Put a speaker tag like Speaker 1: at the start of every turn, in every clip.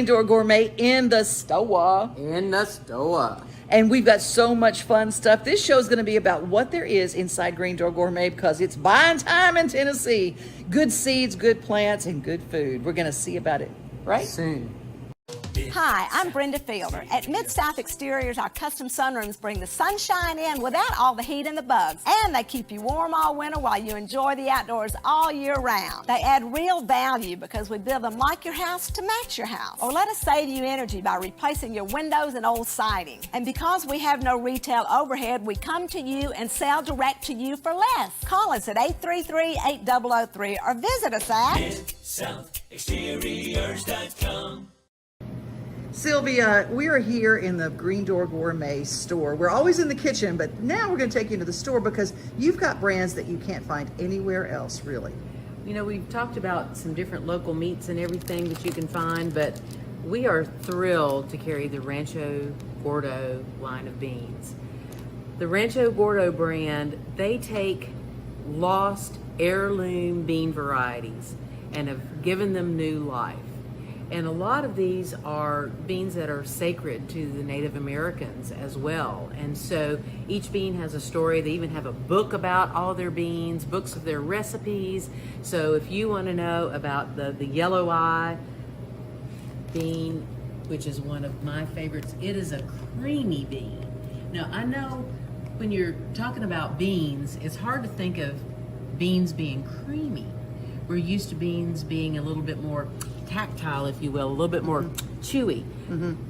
Speaker 1: Green Door Gourmet in the store. And we've got so much fun stuff. This show is going to be about what there is inside Green Door Gourmet because it's buying time in Tennessee. Good seeds, good plants, and good food. We're going to see about it, right?
Speaker 2: Soon.
Speaker 3: Hi, I'm Brenda Fielder. At Mid-South Exteriors, our custom sunrooms bring the sunshine in without all the heat and the bugs. And they keep you warm all winter while you enjoy the outdoors all year round. They add real value because we build them like your house to match your house. Or let us save you energy by replacing your windows and old siding. And because we have no retail overhead, we come to you and sell direct to you for less. Call us at 833-8003 or visit us at
Speaker 4: MidSouthExteriors.com.
Speaker 1: Sylvia, we are here in the Green Door Gourmet store. We're always in the kitchen, but now we're going to take you into the store because you've got brands that you can't find anywhere else, really.
Speaker 2: You know, we've talked about some different local meats and everything that you can find, but we are thrilled to carry the Rancho Gordo line of beans. The Rancho Gordo brand, they take lost heirloom bean varieties and have given them new life. And a lot of these are beans that are sacred to the Native Americans as well. And so each bean has a story. They even have a book about all their beans, books of their recipes. So if you want to know about the yellow eye bean, which is one of my favorites, it is a creamy bean. Now I know when you're talking about beans, it's hard to think of beans being creamy. We're used to beans being a little bit more tactile, if you will, a little bit more chewy.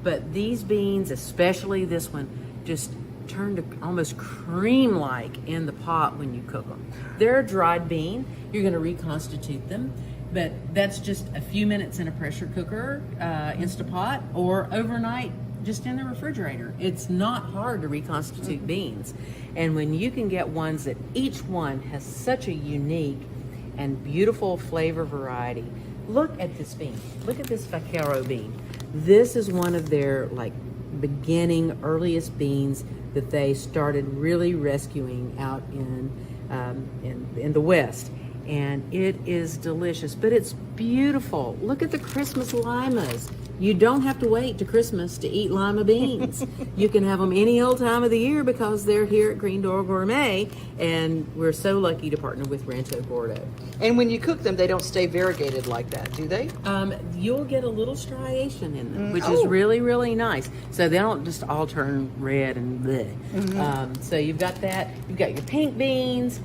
Speaker 2: But these beans, especially this one, just turn to almost cream-like in the pot when you cook them. They're a dried bean. You're going to reconstitute them, but that's just a few minutes in a pressure cooker, Instapot, or overnight just in the refrigerator. It's not hard to reconstitute beans. And when you can get ones that each one has such a unique and beautiful flavor variety. Look at this bean. Look at this vaquero bean. This is one of their beginning earliest beans that they started really rescuing out in the West. And it is delicious, but it's beautiful. Look at the Christmas limas. You don't have to wait to Christmas to eat lima beans. You can have them any old time of the year because they're here at Green Door Gourmet, and we're so lucky to partner with Rancho Gordo.
Speaker 1: And when you cook them, they don't stay variegated like that, do they?
Speaker 2: You'll get a little striation in them, which is really, really nice. So they don't just all turn red and bleh. So you've got that. You've got your pink beans,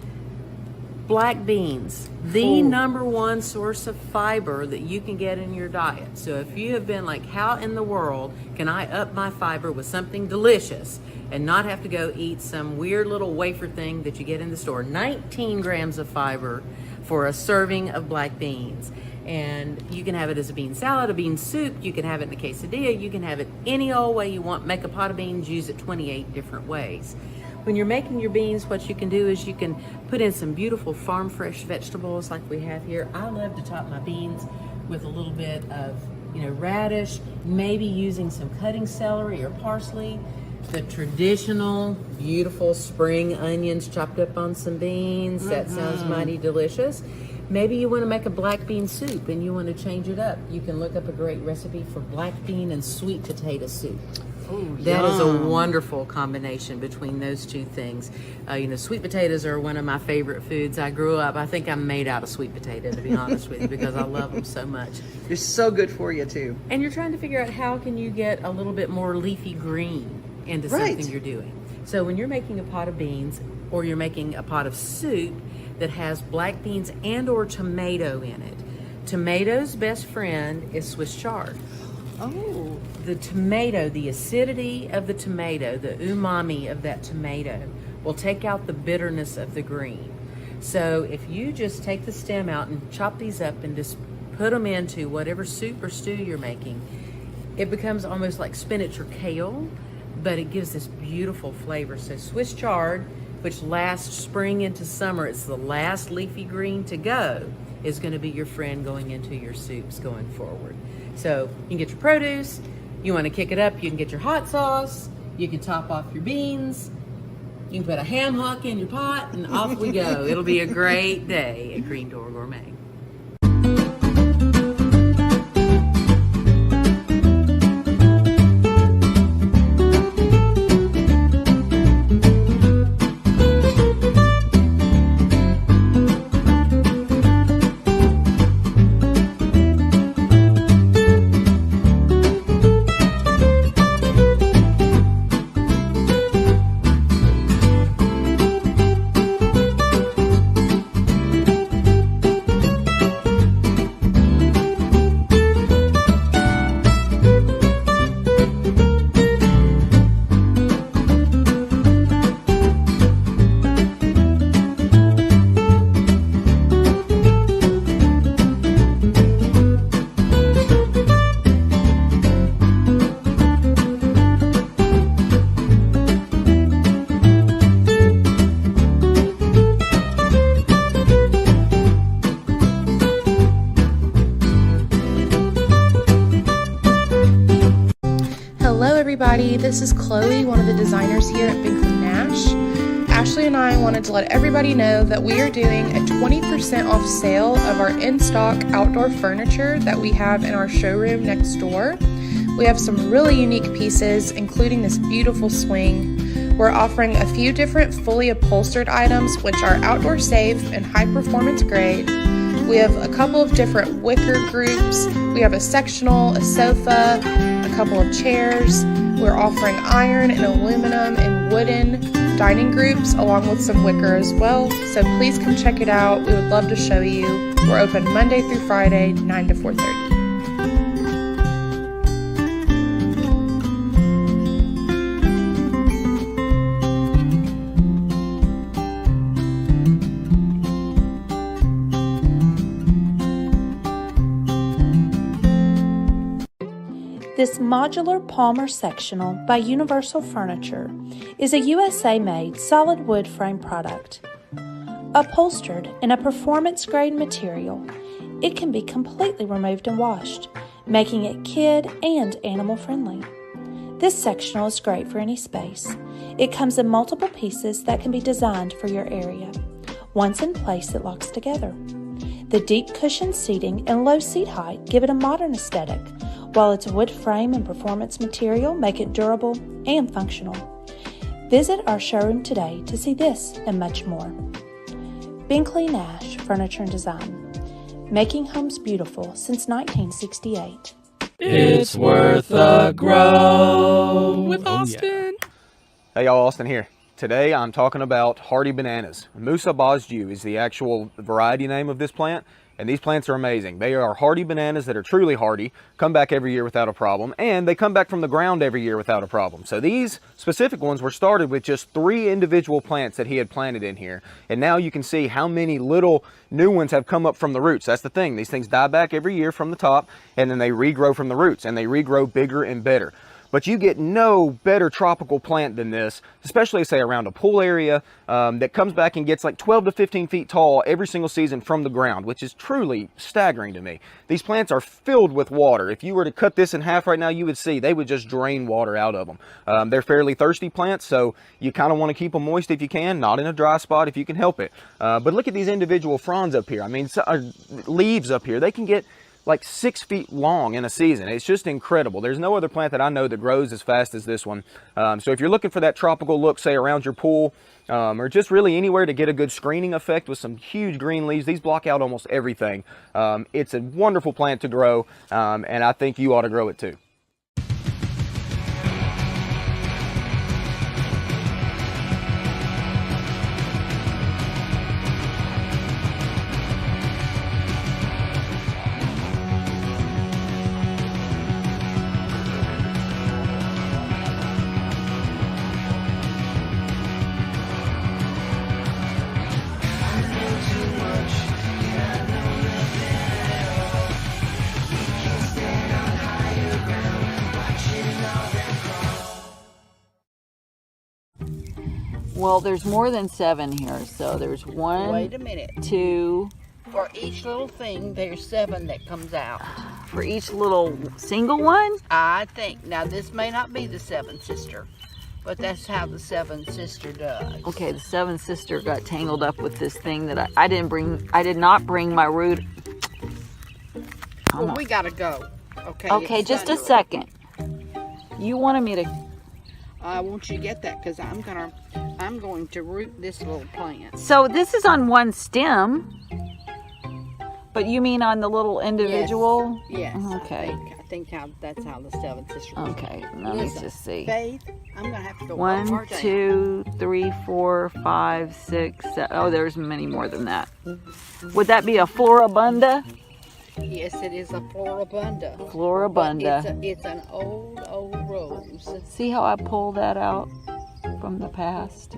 Speaker 2: black beans, the number one source of fiber that you can get in your diet. So if you have been like, how in the world can I up my fiber with something delicious and not have to go eat some weird little wafer thing that you get in the store? 19 grams of fiber for a serving of black beans. And you can have it as a bean salad, a bean soup, you can have it in a quesadilla, you can have it any old way you want. Make a pot of beans, use it 28 different ways. When you're making your beans, what you can do is you can put in some beautiful farm fresh vegetables like we have here. I love to top my beans with a little bit of, radish, maybe using some cutting celery or parsley. The traditional, beautiful spring onions chopped up on some beans. That sounds mighty delicious. Maybe you want to make a black bean soup and you want to change it up. You can look up a great recipe for black bean and sweet potato soup. That is a wonderful combination between those two things. Sweet potatoes are one of my favorite foods. I grew up, I think I'm made out of sweet potato, to be honest with you, because I love them so much.
Speaker 1: They're so good for you, too.
Speaker 2: And you're trying to figure out how can you get a little bit more leafy green into something you're doing. So when you're making a pot of beans or you're making a pot of soup that has black beans and or tomato in it, tomato's best friend is Swiss chard.
Speaker 1: Oh.
Speaker 2: The tomato, the acidity of the tomato, the umami of that tomato will take out the bitterness of the green. So if you just take the stem out and chop these up and just put them into whatever soup or stew you're making, it becomes almost like spinach or kale, but it gives this beautiful flavor. So Swiss chard, which lasts spring into summer, it's the last leafy green to go, is going to be your friend going into your soups going forward. So you can get your produce, you want to kick it up, you can get your hot sauce, you can top off your beans, you can put a ham hock in your pot, and off we go. It'll be a great day at Green Door Gourmet.
Speaker 4: this is Chloe, one of the designers here at Binkley Nash. Ashley and I wanted to let everybody know that we are doing a 20% off sale of our in-stock outdoor furniture that we have in our showroom next door. We have some really unique pieces, including this beautiful swing. We're offering a few different fully upholstered items, which are outdoor safe and high performance grade. We have a couple of different wicker groups. We have a sectional, a sofa, a couple of chairs. We're offering iron and aluminum and wooden dining groups along with some wicker as well. So please come check it out. We would love to show you. We're open Monday through Friday, 9 to 4:30.
Speaker 5: This modular Palmer sectional by Universal Furniture is a USA-made solid wood frame product. Upholstered in a performance-grade material, it can be completely removed and washed, making it kid and animal-friendly. This sectional is great for any space. It comes in multiple pieces that can be designed for your area. Once in place, it locks together. The deep cushioned seating and low seat height give it a modern aesthetic, while its wood frame and performance material make it durable and functional. Visit our showroom today to see this and much more. Binkley Nash Furniture and Design, making homes beautiful since 1968.
Speaker 6: It's worth a grow with Austin.
Speaker 7: Hey y'all, Austin here. Today I'm talking about hardy bananas. Musa bosju is the actual variety name of this plant. And these plants are amazing. They are hardy bananas that are truly hardy, come back every year without a problem, and they come back from the ground every year without a problem. So these specific ones were started with just 3 individual plants that he had planted in here. And now you can see how many little new ones have come up from the roots. That's the thing. These things die back every year from the top, and then they regrow from the roots, and they regrow bigger and better. But you get no better tropical plant than this, especially say around a pool area that comes back and gets like 12 to 15 feet tall every single season from the ground, which is truly staggering to me. These plants are filled with water. If you were to cut this in half right now, you would see they would just drain water out of them. They're fairly thirsty plants, so you kind of want to keep them moist if you can, not in a dry spot if you can help it. But look at these individual fronds up here. I mean, leaves up here. They can get like 6 feet long in a season. It's just incredible. There's no other plant that I know that grows as fast as this one. So if you're looking for that tropical look, say around your pool, or just really anywhere to get a good screening effect with some huge green leaves, these block out almost everything. It's a wonderful plant to grow, and I think you ought to grow it too.
Speaker 1: Well, there's more than 7 here, so there's 1,
Speaker 8: Wait a minute.
Speaker 1: 2.
Speaker 8: For each little thing, there's 7 that comes out.
Speaker 1: For each little single one?
Speaker 8: I think. Now, this may not be the 7th sister, but that's how the 7th sister does.
Speaker 1: Okay, the 7th sister got tangled up with this thing that I did not bring my root.
Speaker 8: Well, we gotta go. Okay.
Speaker 1: Okay, just a second. You wanted me to...
Speaker 8: I want you to get that because I'm going to root this little plant.
Speaker 1: So this is on one stem, but you mean on the little individual?
Speaker 8: Yes.
Speaker 1: Okay.
Speaker 8: I think that's how the 7th sister does.
Speaker 1: Okay, let me just see.
Speaker 8: Faith, I'm gonna have to go
Speaker 1: 1, 2, 3, 4, 5, 6, 7. Oh, there's many more than that. Would that be a floribunda?
Speaker 8: Yes, it is a floribunda.
Speaker 1: Floribunda.
Speaker 8: But it's an old rose.
Speaker 1: See how I pull that out from the past?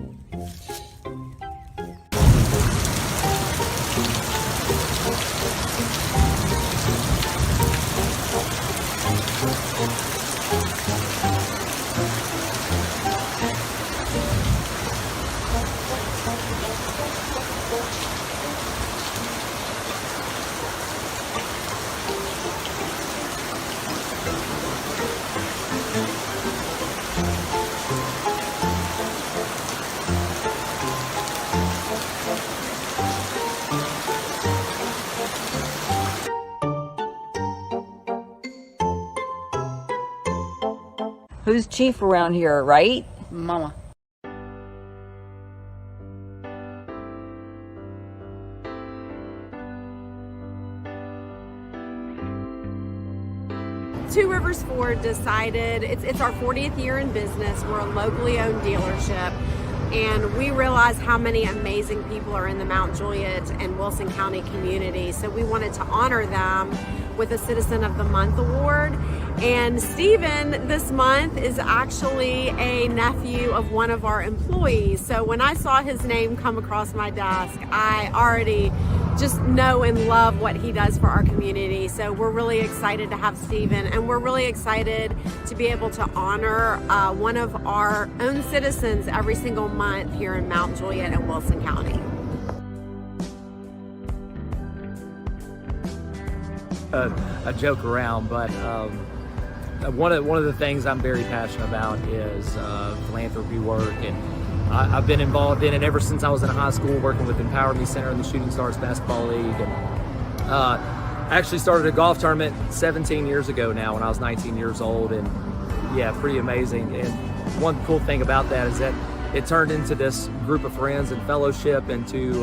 Speaker 9: Who's chief around here, right?
Speaker 8: Mama.
Speaker 10: Two Rivers Ford decided, it's our 40th year in business. We're a locally owned dealership, and we realize how many amazing people are in the Mount Juliet and Wilson County community. So we wanted to honor them with a Citizen of the Month award. And Stephen this month is actually a nephew of one of our employees. So when I saw his name come across my desk, I already just know and love what he does for our community. So we're really excited to have Stephen, and we're really excited to be able to honor one of our own citizens every single month here in Mount Juliet and Wilson County.
Speaker 11: I joke around, but one of the things I'm very passionate about is philanthropy work, and I've been involved in it ever since I was in high school, working with Empower Me Center and the Shooting Stars Basketball League. And I actually started a golf tournament 17 years ago now when I was 19 years old, and yeah, pretty amazing. And one cool thing about that is that it turned into this group of friends and fellowship into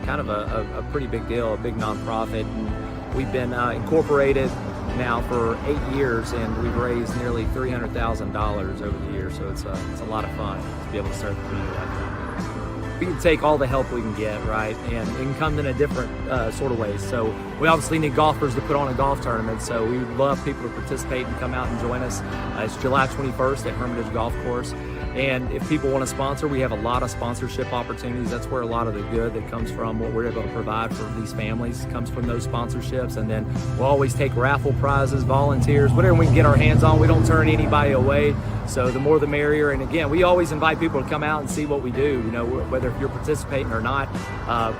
Speaker 11: kind of a pretty big deal, a big nonprofit. And we've been incorporated now for 8 years, and we've raised nearly $300,000 over the years. So it's a lot of fun to be able to serve the community like that. We can take all the help we can get, right, and it can come in a different sort of ways. So we obviously need golfers to put on a golf tournament, so we would love people to participate and come out and join us. It's July 21st at Hermitage Golf Course. And if people want to sponsor, we have a lot of sponsorship opportunities. That's where a lot of the good that comes from what we're able to provide for these families comes from those sponsorships. And then we'll always take raffle prizes, volunteers, whatever we can get our hands on. We don't turn anybody away. So the more the merrier. And again, we always invite people to come out and see what we do. You know, whether if you're participating or not,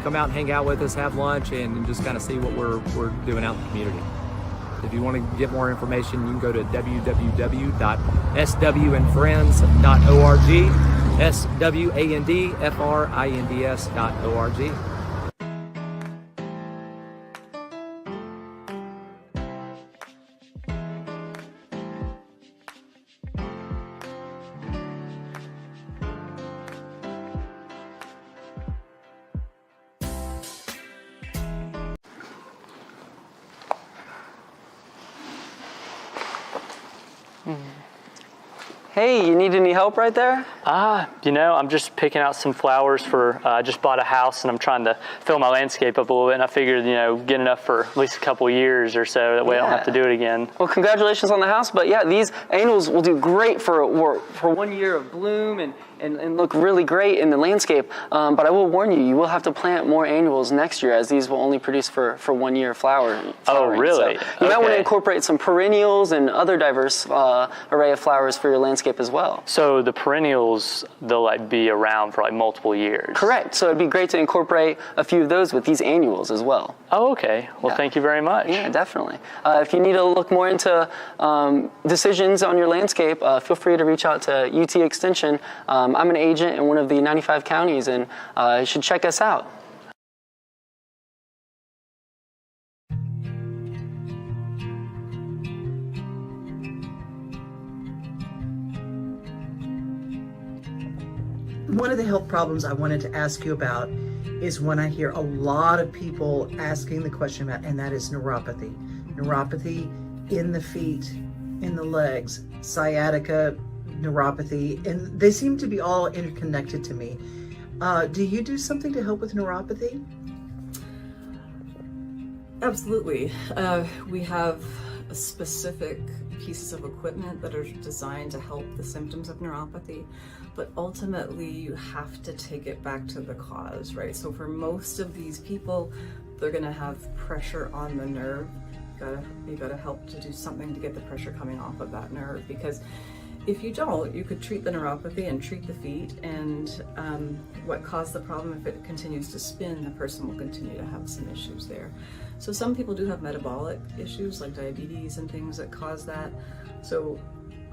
Speaker 11: come out and hang out with us, have lunch, and just kind of see what we're doing out in the community. If you want to get more information, you can go to www.swandfriends.org, swandfrinds.org.
Speaker 12: Hey, you need any help right there?
Speaker 13: You know, I'm just picking out some flowers for, I just bought a house and I'm trying to fill my landscape up a little bit, and I figured, you know, get enough for at least a couple years or so, that way I don't have to do it again.
Speaker 12: Well, congratulations on the house, but yeah, these annuals will do great for 1 year of bloom and look really great in the landscape, but I will warn you, you will have to plant more annuals next year, as these will only produce for 1 year flowering.
Speaker 13: Oh, really?
Speaker 12: So you might want to incorporate some perennials and other diverse array of flowers for your landscape as well.
Speaker 13: So the perennials, they'll like be around for like multiple years?
Speaker 12: Correct. So it'd be great to incorporate a few of those with these annuals as well.
Speaker 13: Oh, okay. Well, thank you very much.
Speaker 12: Yeah, definitely. If you need to look more into decisions on your landscape, feel free to reach out to UT Extension. I'm an agent in one of the 95 counties, and you should check us out.
Speaker 1: One of the health problems I wanted to ask you about is one I hear a lot of people asking the question about, and that is neuropathy. Neuropathy in the feet, in the legs, sciatica, neuropathy, and they seem to be all interconnected to me. Do you do something to help with neuropathy?
Speaker 14: Absolutely. We have specific pieces of equipment that are designed to help the symptoms of neuropathy, but ultimately you have to take it back to the cause, right? So for most of these people, they're gonna have pressure on the nerve. You gotta help to do something to get the pressure coming off of that nerve, because if you don't, you could treat the neuropathy and treat the feet, and what caused the problem, if it continues to spin, the person will continue to have some issues there. So some people do have metabolic issues like diabetes and things that cause that. So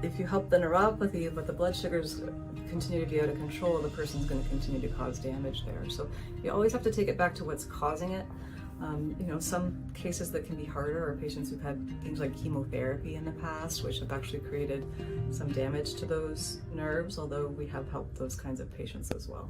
Speaker 14: if you help the neuropathy, but the blood sugars continue to be out of control, the person's going to continue to cause damage there. So you always have to take it back to what's causing it. Some cases that can be harder are patients who've had things like chemotherapy in the past, which have actually created some damage to those nerves, although we have helped those kinds of patients as well.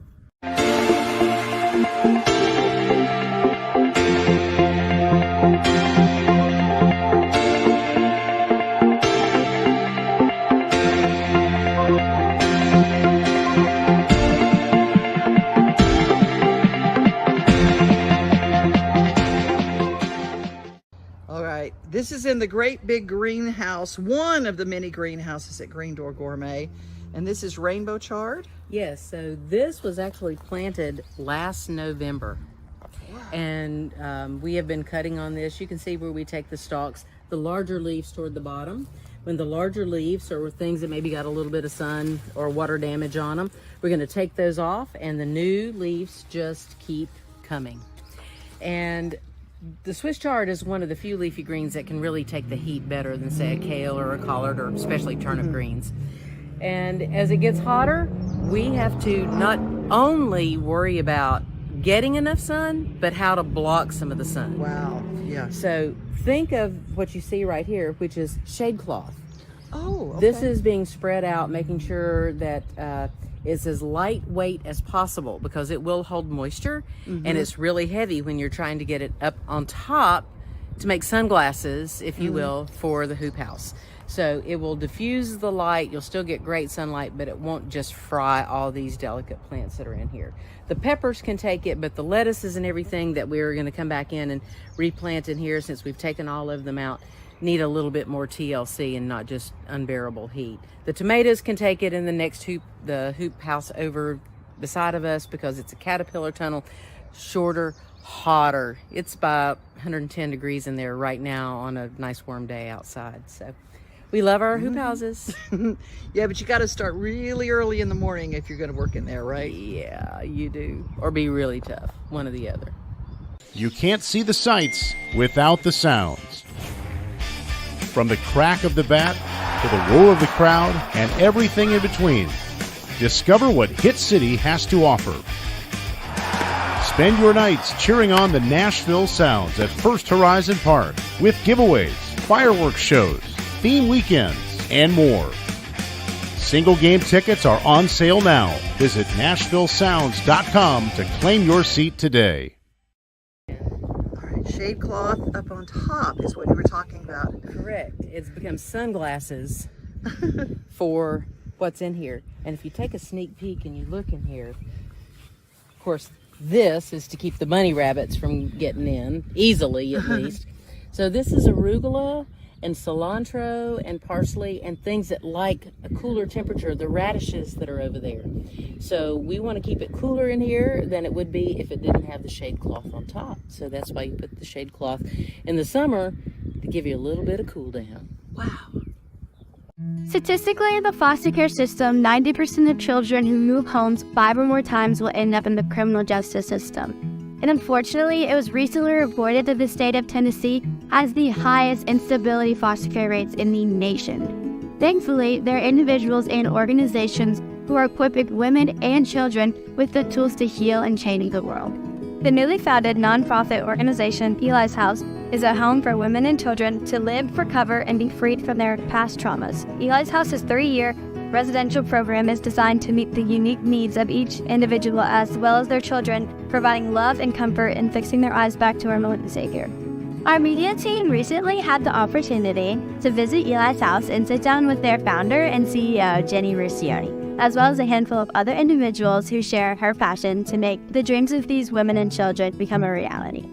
Speaker 1: This is in the great big greenhouse, one of the many greenhouses at Green Door Gourmet. And this is rainbow chard?
Speaker 2: Yes, so this was actually planted last November. Wow. And we have been cutting on this. You can see where we take the stalks, the larger leaves toward the bottom. When the larger leaves are things that maybe got a little bit of sun or water damage on them, we're going to take those off and the new leaves just keep coming. And the Swiss chard is one of the few leafy greens that can really take the heat better than, say, a kale or a collard, or especially turnip greens. And as it gets hotter, we have to not only worry about getting enough sun, but how to block some of the sun.
Speaker 1: Wow, yeah.
Speaker 2: So think of what you see right here, which is shade cloth.
Speaker 1: Oh, okay.
Speaker 2: This is being spread out, making sure that it's as lightweight as possible, because it will hold moisture, and it's really heavy when you're trying to get it up on top to make sunglasses, if you will, for the hoop house. So it will diffuse the light. You'll still get great sunlight, but it won't just fry all these delicate plants that are in here. The peppers can take it, but the lettuces and everything that we're going to come back in and replant in here, since we've taken all of them out, need a little bit more TLC and not just unbearable heat. The tomatoes can take it in the next the hoop house over beside of us, because it's a caterpillar tunnel, shorter, hotter. It's about 110 degrees in there right now on a nice warm day outside. So we love our hoop houses.
Speaker 1: Yeah, but you got to start really early in the morning if you're going to work in there, right?
Speaker 2: Yeah, you do. Or be really tough, one or the other.
Speaker 15: You can't see the sights without the sounds. From the crack of the bat to the roar of the crowd and everything in between, discover what Hit City has to offer. Spend your nights cheering on the Nashville Sounds at First Horizon Park with giveaways, fireworks shows, theme weekends, and more. Single game tickets are on sale now. Visit NashvilleSounds.com to claim your seat today.
Speaker 1: Shade cloth up on top is what you were talking about.
Speaker 2: Correct. It's become sunglasses for what's in here. And if you take a sneak peek and you look in here, of course, this is to keep the bunny rabbits from getting in, easily at least. So this is arugula and cilantro and parsley and things that like a cooler temperature, the radishes that are over there. So we want to keep it cooler in here than it would be if it didn't have the shade cloth on top. So that's why you put the shade cloth in the summer, to give you a little bit of cool down.
Speaker 1: Wow.
Speaker 16: Statistically, in the foster care system, 90% of children who move homes 5 or more times will end up in the criminal justice system. And unfortunately, it was recently reported that the state of Tennessee has the highest instability foster care rates in the nation. Thankfully, there are individuals and organizations who are equipping women and children with the tools to heal and change the world. The newly founded nonprofit organization Eli's House is a home for women and children to live, recover, and be freed from their past traumas. Eli's House's 3-year residential program is designed to meet the unique needs of each individual as well as their children, providing love and comfort and fixing their eyes back to our Lord and Savior. Our media team recently had the opportunity to visit Eli's House and sit down with their founder and CEO, Jenny Ruscioni, as well as a handful of other individuals who share her passion to make the dreams of these women and children become a reality.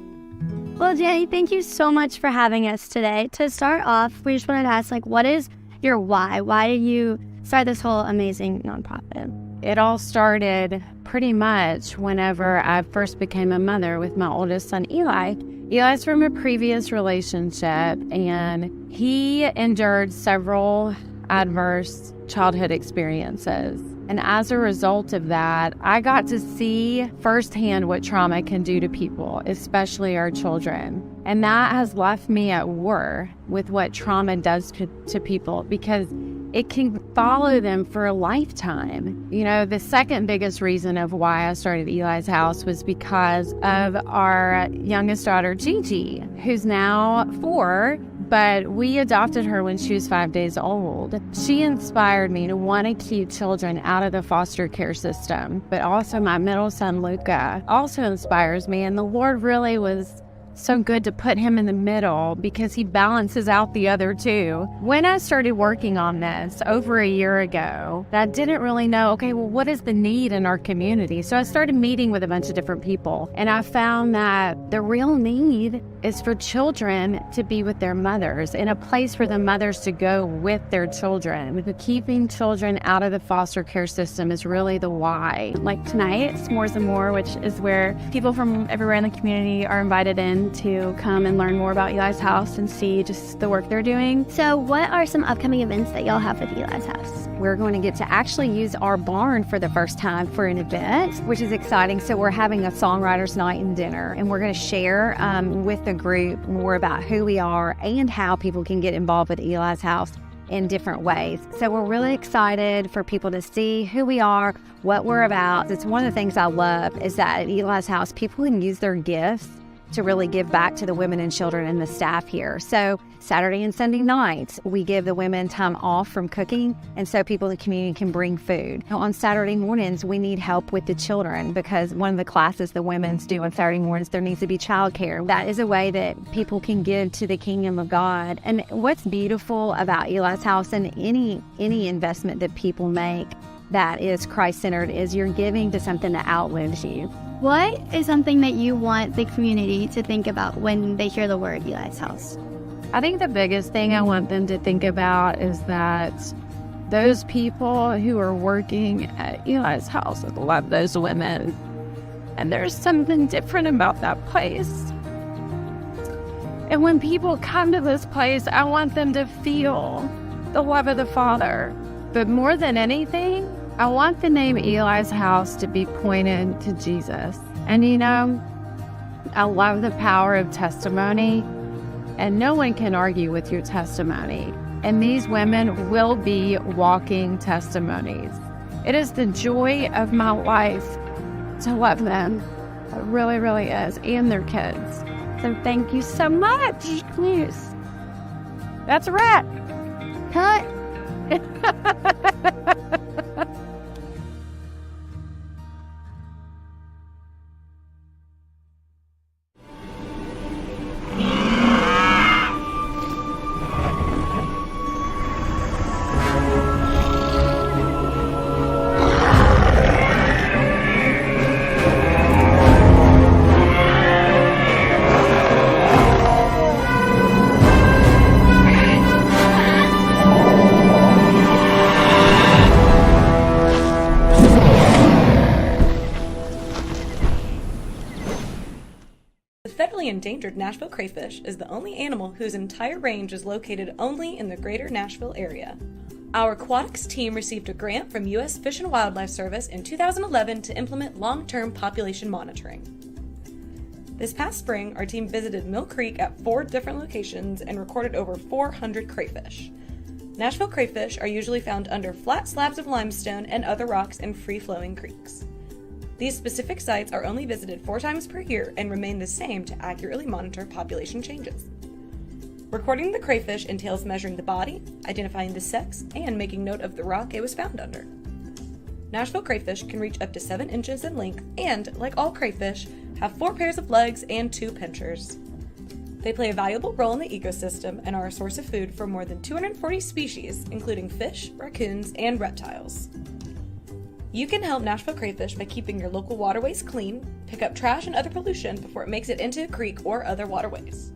Speaker 16: Well, Jenny, thank you so much for having us today. To start off, we just wanted to ask, what is your why? Why did you start this whole amazing nonprofit?
Speaker 17: It all started pretty much whenever I first became a mother with my oldest son, Eli. Eli's from a previous relationship, and he endured several adverse childhood experiences. And as a result of that, I got to see firsthand what trauma can do to people, especially our children. And that has left me at war with what trauma does to people, because it can follow them for a lifetime. You know, the second biggest reason of why I started Eli's House was because of our youngest daughter, Gigi, who's now 4, but we adopted her when she was 5 days old. She inspired me to want to keep children out of the foster care system, but also my middle son, Luca, also inspires me, and the Lord really was so good to put him in the middle because he balances out the other two. When I started working on this over a year ago, I didn't really know, okay, well, what is the need in our community? So I started meeting with a bunch of different people, and I found that the real need is for children to be with their mothers, in a place for the mothers to go with their children. Keeping children out of the foster care system is really the why.
Speaker 16: Like tonight, S'mores and More, which is where people from everywhere in the community are invited in to come and learn more about Eli's House and see just the work they're doing. So what are some upcoming events that y'all have with Eli's House?
Speaker 9: We're going to get to actually use our barn for the first time for an event, which is exciting. So we're having a songwriters night and dinner, and we're going to share with the group more about who we are and how people can get involved with Eli's House in different ways. So we're really excited for people to see who we are, what we're about. It's one of the things I love is that at Eli's House, people can use their gifts to really give back to the women and children and the staff here. So Saturday and Sunday nights, we give the women time off from cooking, and so people in the community can bring food. Now, on Saturday mornings, we need help with the children because one of the classes the women's do on Saturday mornings, there needs to be childcare. That is a way that people can give to the kingdom of God. And what's beautiful about Eli's House and any investment that people make that is Christ-centered is you're giving to something that outlives you.
Speaker 16: What is something that you want the community to think about when they hear the word Eli's House?
Speaker 17: I think the biggest thing I want them to think about is that those people who are working at Eli's House love those women. And there's something different about that place. And when people come to this place, I want them to feel the love of the Father. But more than anything, I want the name Eli's House to be pointed to Jesus. And you know, I love the power of testimony, and no one can argue with your testimony. And these women will be walking testimonies. It is the joy of my life to love them. It really, really is, and their kids. So thank you so much. Please. That's a wrap.
Speaker 16: Cut.
Speaker 18: Endangered Nashville crayfish is the only animal whose entire range is located only in the greater Nashville area. Our aquatics team received a grant from U.S. Fish and Wildlife Service in 2011 to implement long-term population monitoring. This past spring, our team visited Mill Creek at 4 different locations and recorded over 400 crayfish. Nashville crayfish are usually found under flat slabs of limestone and other rocks in free-flowing creeks. These specific sites are only visited 4 times per year and remain the same to accurately monitor population changes. Recording the crayfish entails measuring the body, identifying the sex, and making note of the rock it was found under. Nashville crayfish can reach up to 7 inches in length and, like all crayfish, have 4 pairs of legs and 2 pinchers. They play a valuable role in the ecosystem and are a source of food for more than 240 species, including fish, raccoons, and reptiles. You can help Nashville crayfish by keeping your local waterways clean, pick up trash and other pollution before it makes it into a creek or other waterways.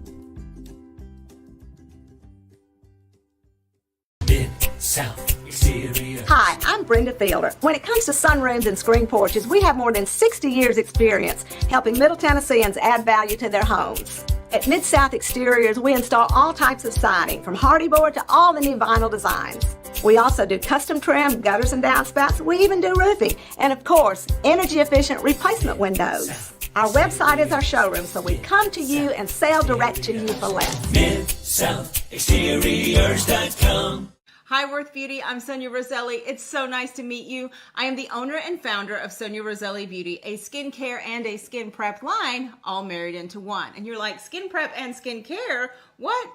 Speaker 19: Mid-South Exterior.
Speaker 3: Hi, I'm Brenda Fielder. When it comes to sunrooms and screen porches, we have more than 60 years experience helping Middle Tennesseans add value to their homes. At Mid-South Exteriors, we install all types of siding, from hardy board to all the new vinyl designs. We also do custom trim, gutters and downspouts. We even do roofing. And of course, energy-efficient replacement windows. Our website is our showroom, so we come to you and sell direct to you for less.
Speaker 19: MidSouthExteriors.com.
Speaker 20: Hi, Worth Beauty. I'm Sonia Roselli. It's so nice to meet you. I am the owner and founder of Sonia Roselli Beauty, a skincare and a skin prep line all married into one. And you're like, skin prep and skincare? What?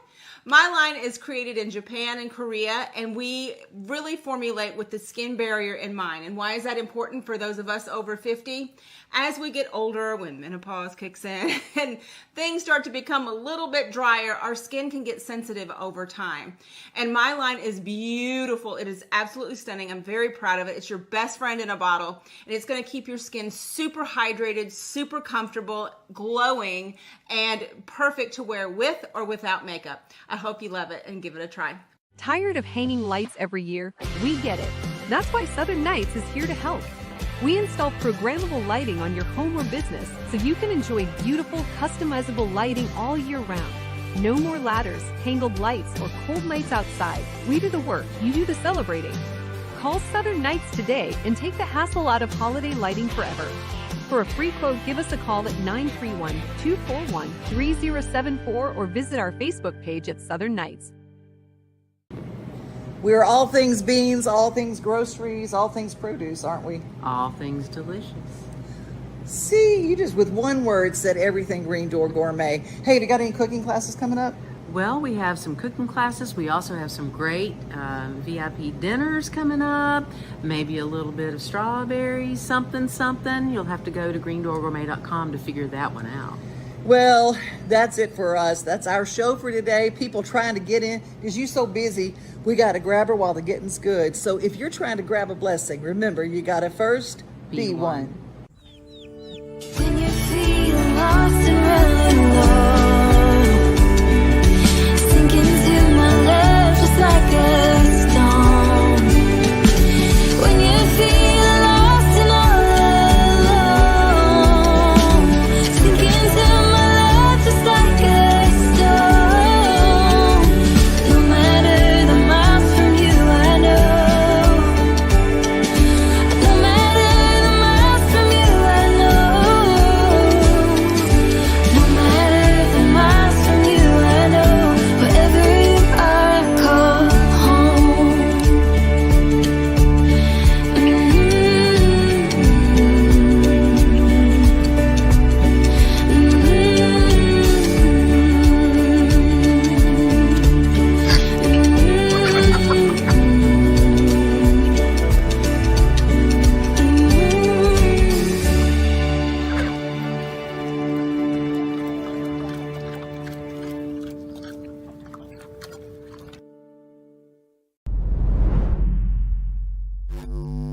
Speaker 20: My line is created in Japan and Korea, and we really formulate with the skin barrier in mind. And why is that important for those of us over 50? As we get older, when menopause kicks in and things start to become a little bit drier, our skin can get sensitive over time. And my line is beautiful. It is absolutely stunning. I'm very proud of it. It's your best friend in a bottle, and it's going to keep your skin super hydrated, super comfortable, glowing, and perfect to wear with or without makeup. I hope you love it and give it a try.
Speaker 21: Tired of hanging lights every year? We get it. That's why Southern Nights is here to help. We install programmable lighting on your home or business so you can enjoy beautiful, customizable lighting all year round. No more ladders, tangled lights, or cold nights outside. We do the work, you do the celebrating. Call Southern Nights today and take the hassle out of holiday lighting forever. For a free quote, give us a call at 931-241-3074 or visit our Facebook page at Southern Nights.
Speaker 1: We're all things beans, all things groceries, all things produce, aren't we?
Speaker 2: All things delicious.
Speaker 1: See, you just with one word said everything Green Door Gourmet. Hey, have you got any cooking classes coming up?
Speaker 2: Well, we have some cooking classes. We also have some great VIP dinners coming up. Maybe a little bit of strawberries, something. You'll have to go to greendoorgourmet.com to figure that one out.
Speaker 1: Well, that's it for us. That's our show for today. People trying to get in. Because you're so busy, we got to grab her while the getting's good. So if you're trying to grab a blessing, remember, you got to first be one.